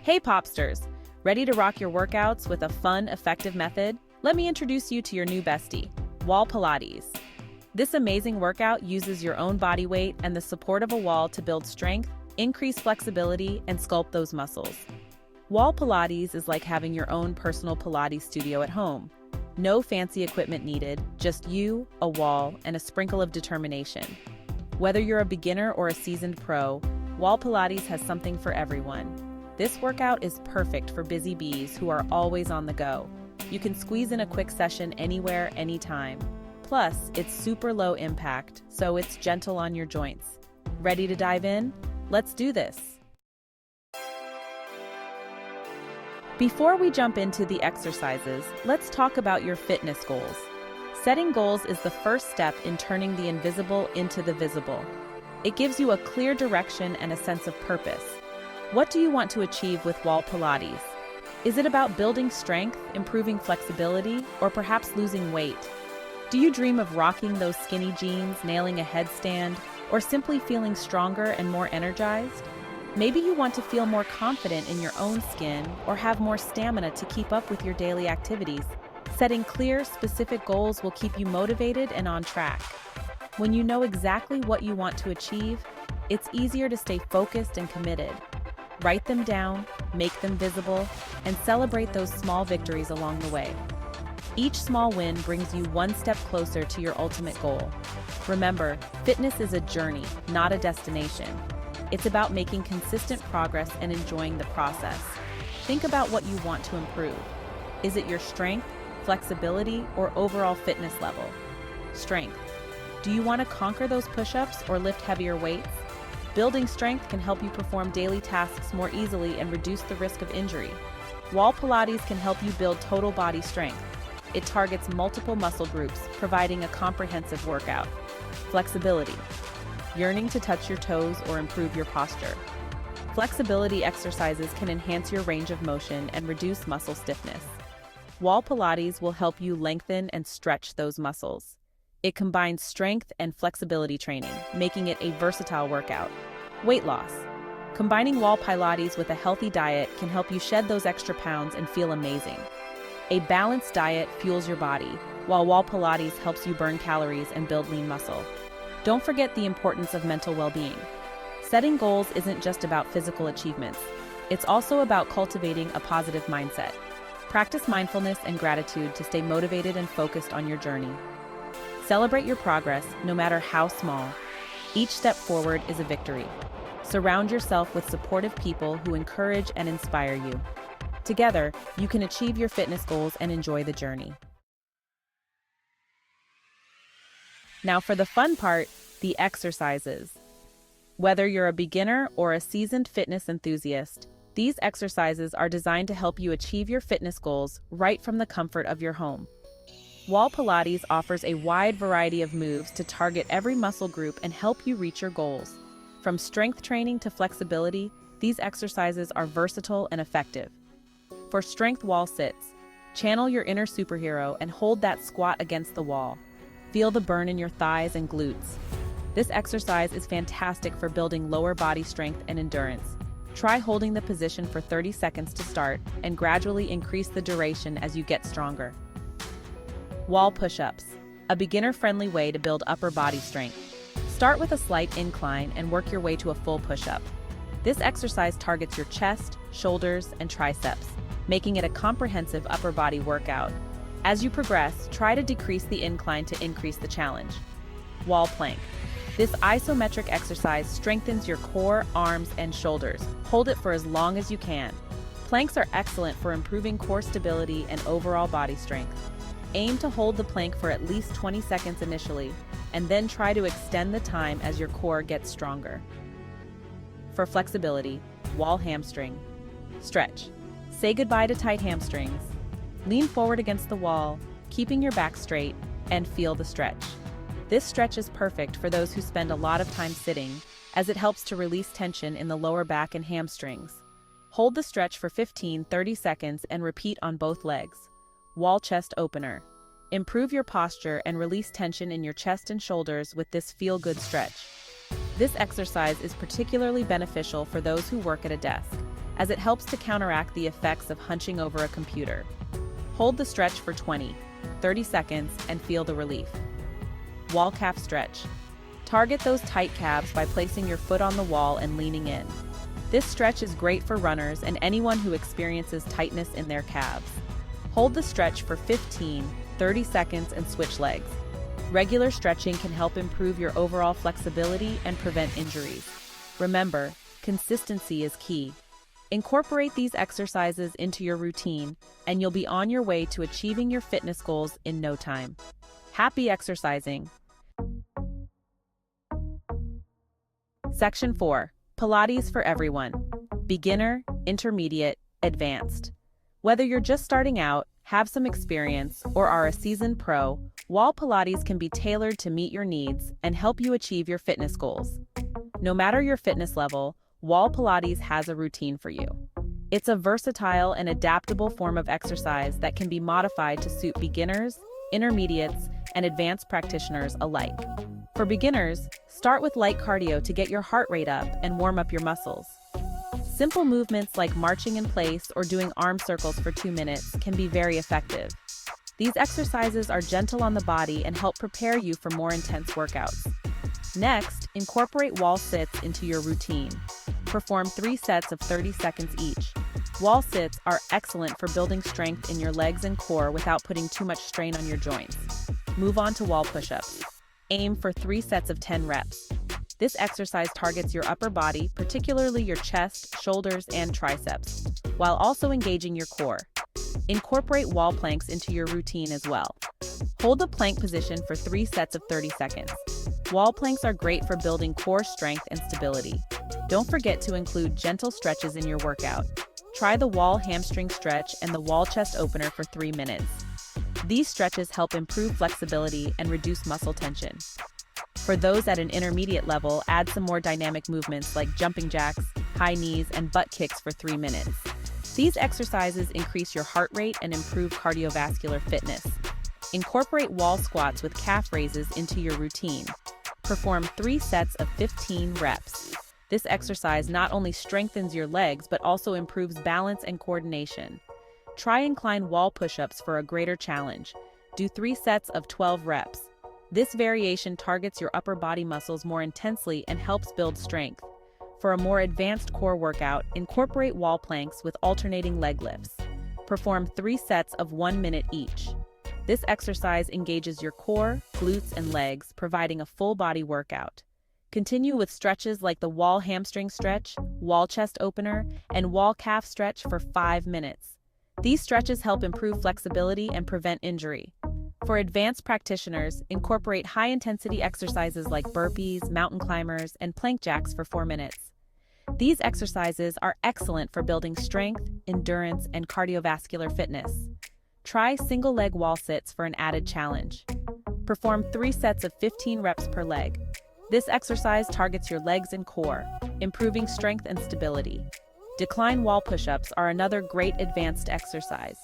Hey Popsters! Ready to rock your workouts with a fun, effective method? Let me introduce you to your new bestie, Wall Pilates. This amazing workout uses your own body weight and the support of a wall to build strength, increase flexibility, and sculpt those muscles. Wall Pilates is like having your own personal Pilates studio at home. No fancy equipment needed, just you, a wall, and a sprinkle of determination. Whether you're a beginner or a seasoned pro, Wall Pilates has something for everyone. This workout is perfect for busy bees who are always on the go. You can squeeze in a quick session anywhere, anytime. Plus, it's super low impact, so it's gentle on your joints. Ready to dive in? Let's do this! Before we jump into the exercises, let's talk about your fitness goals. Setting goals is the first step in turning the invisible into the visible. It gives you a clear direction and a sense of purpose. What do you want to achieve with Wall Pilates? Is it about building strength, improving flexibility, or perhaps losing weight? Do you dream of rocking those skinny jeans, nailing a headstand, or simply feeling stronger and more energized? Maybe you want to feel more confident in your own skin or have more stamina to keep up with your daily activities. Setting clear, specific goals will keep you motivated and on track. When you know exactly what you want to achieve, it's easier to stay focused and committed. Write them down, make them visible, and celebrate those small victories along the way. Each small win brings you one step closer to your ultimate goal. Remember, fitness is a journey, not a destination. It's about making consistent progress and enjoying the process. Think about what you want to improve. Is it your strength, flexibility, or overall fitness level? Strength. Do you want to conquer those push-ups or lift heavier weights? Building strength can help you perform daily tasks more easily and reduce the risk of injury. Wall Pilates can help you build total body strength. It targets multiple muscle groups, providing a comprehensive workout. Flexibility. Yearning to touch your toes or improve your posture. Flexibility exercises can enhance your range of motion and reduce muscle stiffness. Wall Pilates will help you lengthen and stretch those muscles. It combines strength and flexibility training, making it a versatile workout. Weight loss. Combining Wall Pilates with a healthy diet can help you shed those extra pounds and feel amazing. A balanced diet fuels your body, while Wall Pilates helps you burn calories and build lean muscle. Don't forget the importance of mental well-being. Setting goals isn't just about physical achievements. It's also about cultivating a positive mindset. Practice mindfulness and gratitude to stay motivated and focused on your journey. Celebrate your progress, no matter how small. Each step forward is a victory. Surround yourself with supportive people who encourage and inspire you. Together, you can achieve your fitness goals and enjoy the journey. Now for the fun part, the exercises. Whether you're a beginner or a seasoned fitness enthusiast, these exercises are designed to help you achieve your fitness goals right from the comfort of your home. Wall Pilates offers a wide variety of moves to target every muscle group and help you reach your goals. From strength training to flexibility, these exercises are versatile and effective. For strength wall sits, channel your inner superhero and hold that squat against the wall. Feel the burn in your thighs and glutes. This exercise is fantastic for building lower body strength and endurance. Try holding the position for 30 seconds to start and gradually increase the duration as you get stronger. Wall push-ups, a beginner-friendly way to build upper body strength. Start with a slight incline and work your way to a full push-up. This exercise targets your chest, shoulders, and triceps, making it a comprehensive upper body workout. As you progress, try to decrease the incline to increase the challenge. Wall plank. This isometric exercise strengthens your core, arms, and shoulders. Hold it for as long as you can. Planks are excellent for improving core stability and overall body strength. Aim to hold the plank for at least 20 seconds initially, and then try to extend the time as your core gets stronger. For flexibility, wall hamstring. Stretch. Say goodbye to tight hamstrings. Lean forward against the wall, keeping your back straight, and feel the stretch. This stretch is perfect for those who spend a lot of time sitting, as it helps to release tension in the lower back and hamstrings. Hold the stretch for 15-30 seconds and repeat on both legs. Wall chest opener. Improve your posture and release tension in your chest and shoulders with this feel-good stretch. This exercise is particularly beneficial for those who work at a desk. as it helps to counteract the effects of hunching over a computer. Hold the stretch for 20, 30 seconds and feel the relief. Wall calf stretch. Target those tight calves by placing your foot on the wall and leaning in. This stretch is great for runners and anyone who experiences tightness in their calves. Hold the stretch for 15, 30 seconds and switch legs. Regular stretching can help improve your overall flexibility and prevent injuries. Remember, consistency is key. Incorporate these exercises into your routine, and you'll be on your way to achieving your fitness goals in no time. Happy exercising! Section 4. Pilates for everyone. Beginner, intermediate, advanced. Whether you're just starting out, have some experience, or are a seasoned pro, Wall Pilates can be tailored to meet your needs and help you achieve your fitness goals. No matter your fitness level, Wall Pilates has a routine for you. It's a versatile and adaptable form of exercise that can be modified to suit beginners, intermediates, and advanced practitioners alike. For beginners, start with light cardio to get your heart rate up and warm up your muscles. Simple movements like marching in place or doing arm circles for 2 minutes can be very effective. These exercises are gentle on the body and help prepare you for more intense workouts. Next, incorporate wall sits into your routine. Perform 3 sets of 30 seconds each. Wall sits are excellent for building strength in your legs and core without putting too much strain on your joints. Move on to wall push-ups. Aim for 3 sets of 10 reps. This exercise targets your upper body, particularly your chest, shoulders, and triceps, while also engaging your core. Incorporate wall planks into your routine as well. Hold the plank position for 3 sets of 30 seconds. Wall planks are great for building core strength and stability. Don't forget to include gentle stretches in your workout. Try the wall hamstring stretch and the wall chest opener for 3 minutes. These stretches help improve flexibility and reduce muscle tension. For those at an intermediate level, add some more dynamic movements like jumping jacks, high knees, and butt kicks for 3 minutes. These exercises increase your heart rate and improve cardiovascular fitness. Incorporate wall squats with calf raises into your routine. Perform 3 sets of 15 reps. This exercise not only strengthens your legs but also improves balance and coordination. Try incline wall push-ups for a greater challenge. Do 3 sets of 12 reps. This variation targets your upper body muscles more intensely and helps build strength. For a more advanced core workout, incorporate wall planks with alternating leg lifts. Perform 3 sets of 1 minute each. This exercise engages your core, glutes, and legs, providing a full body workout. Continue with stretches like the wall hamstring stretch, wall chest opener, and wall calf stretch for 5 minutes. These stretches help improve flexibility and prevent injury. For advanced practitioners, incorporate high-intensity exercises like burpees, mountain climbers, and plank jacks for 4 minutes. These exercises are excellent for building strength, endurance, and cardiovascular fitness. Try single-leg wall sits for an added challenge. Perform 3 sets of 15 reps per leg. This exercise targets your legs and core, improving strength and stability. Decline wall push-ups are another great advanced exercise.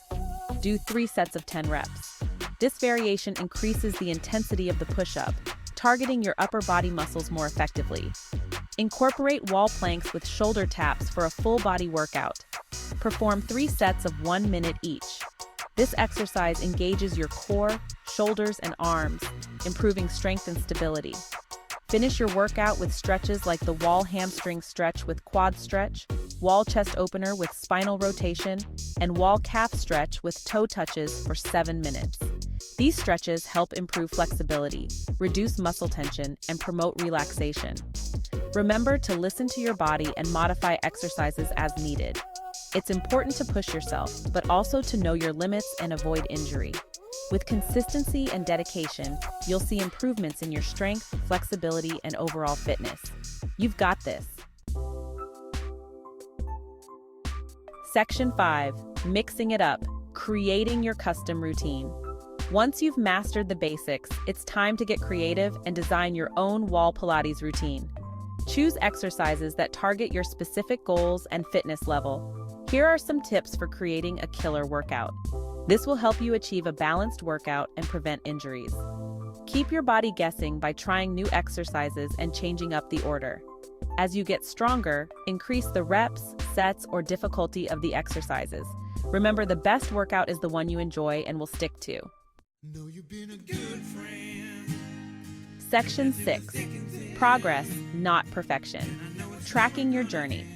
Do 3 sets of 10 reps. This variation increases the intensity of the push-up, targeting your upper body muscles more effectively. Incorporate wall planks with shoulder taps for a full body workout. Perform 3 sets of 1 minute each. This exercise engages your core, shoulders, and arms, improving strength and stability. Finish your workout with stretches like the wall hamstring stretch with quad stretch, wall chest opener with spinal rotation, and wall calf stretch with toe touches for 7 minutes. These stretches help improve flexibility, reduce muscle tension, and promote relaxation. Remember to listen to your body and modify exercises as needed. It's important to push yourself, but also to know your limits and avoid injury. With consistency and dedication, you'll see improvements in your strength, flexibility, and overall fitness. You've got this. Section 5. Mixing it up. Creating your custom routine. Once you've mastered the basics, it's time to get creative and design your own wall Pilates routine. Choose exercises that target your specific goals and fitness level. Here are some tips for creating a killer workout. This will help you achieve a balanced workout and prevent injuries. Keep your body guessing by trying new exercises and changing up the order. As you get stronger, increase the reps, sets, or difficulty of the exercises. Remember, the best workout is the one you enjoy and will stick to. Know you've been a good friend. Section 6. Progress, not perfection. Tracking your journey.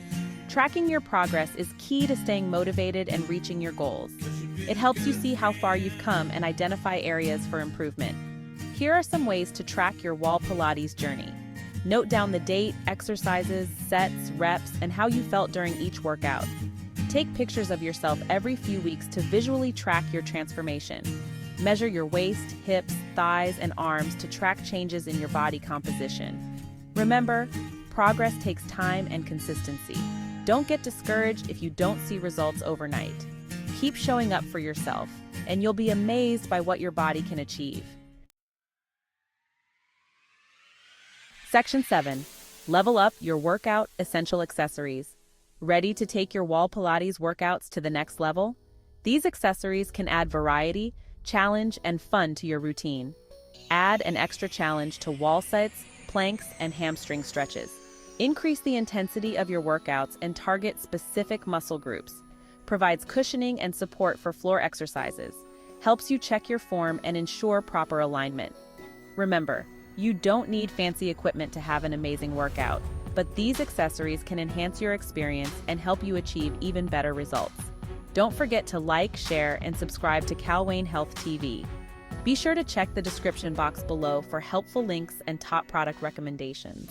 Tracking your progress is key to staying motivated and reaching your goals. It helps you see how far you've come and identify areas for improvement. Here are some ways to track your wall Pilates journey. Note down the date, exercises, sets, reps, and how you felt during each workout. Take pictures of yourself every few weeks to visually track your transformation. Measure your waist, hips, thighs, and arms to track changes in your body composition. Remember, progress takes time and consistency. Don't get discouraged if you don't see results overnight. Keep showing up for yourself, and you'll be amazed by what your body can achieve. Section 7. Level up your workout essential accessories. Ready to take your wall Pilates workouts to the next level? These accessories can add variety, challenge, and fun to your routine. Add an extra challenge to wall sets, planks, and hamstring stretches. Increase the intensity of your workouts and target specific muscle groups. Provides cushioning and support for floor exercises. Helps you check your form and ensure proper alignment. Remember, you don't need fancy equipment to have an amazing workout, but these accessories can enhance your experience and help you achieve even better results. Don't forget to like, share, and subscribe to Calwain Health TV. Be sure to check the description box below for helpful links and top product recommendations.